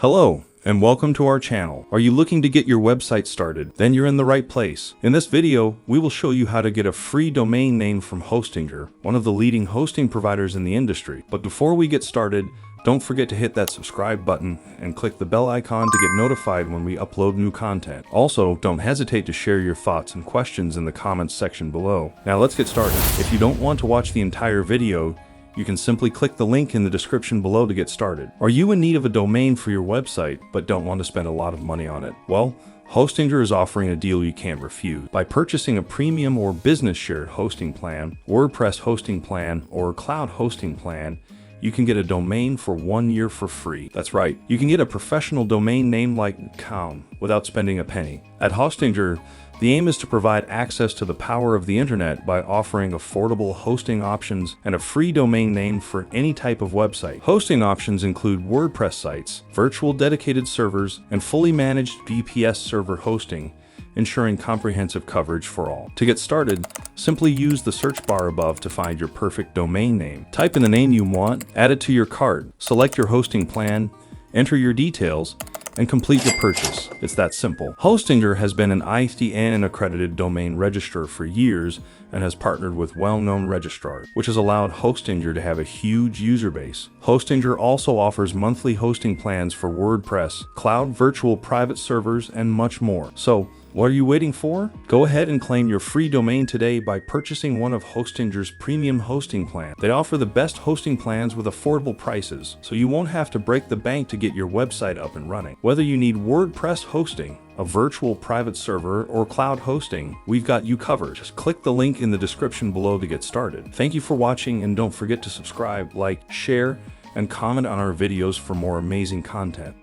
Hello, and welcome to our channel. Are you looking to get your website started? Then you're in the right place. In this video, we will show you how to get a free domain name from Hostinger, one of the leading hosting providers in the industry. But before we get started, don't forget to hit that subscribe button and click the bell icon to get notified when we upload new content. Also, don't hesitate to share your thoughts and questions in the comments section below. Now let's get started. If you don't want to watch the entire video, you can simply click the link in the description below to get started. Are you in need of a domain for your website but don't want to spend a lot of money on it? Well, Hostinger is offering a deal you can't refuse. By purchasing a premium or business shared hosting plan, WordPress hosting plan, or cloud hosting plan, you can get a domain for 1 year for free. That's right, you can get a professional domain name like Kaun without spending a penny. At Hostinger, the aim is to provide access to the power of the internet by offering affordable hosting options and a free domain name for any type of website. Hosting options include WordPress sites, virtual dedicated servers, and fully managed VPS server hosting, ensuring comprehensive coverage for all. To get started, simply use the search bar above to find your perfect domain name. Type in the name you want, add it to your cart, select your hosting plan, enter your details, and complete your purchase. It's that simple. Hostinger has been an ISDN accredited domain registrar for years and has partnered with well-known registrars, which has allowed Hostinger to have a huge user base. Hostinger also offers monthly hosting plans for WordPress, cloud virtual private servers, and much more. So, what are you waiting for? Go ahead and claim your free domain today by purchasing one of Hostinger's premium hosting plans. They offer the best hosting plans with affordable prices, so you won't have to break the bank to get your website up and running. Whether you need WordPress hosting, a virtual private server, or cloud hosting, we've got you covered. Just click the link in the description below to get started. Thank you for watching, and don't forget to subscribe, like, share, and comment on our videos for more amazing content.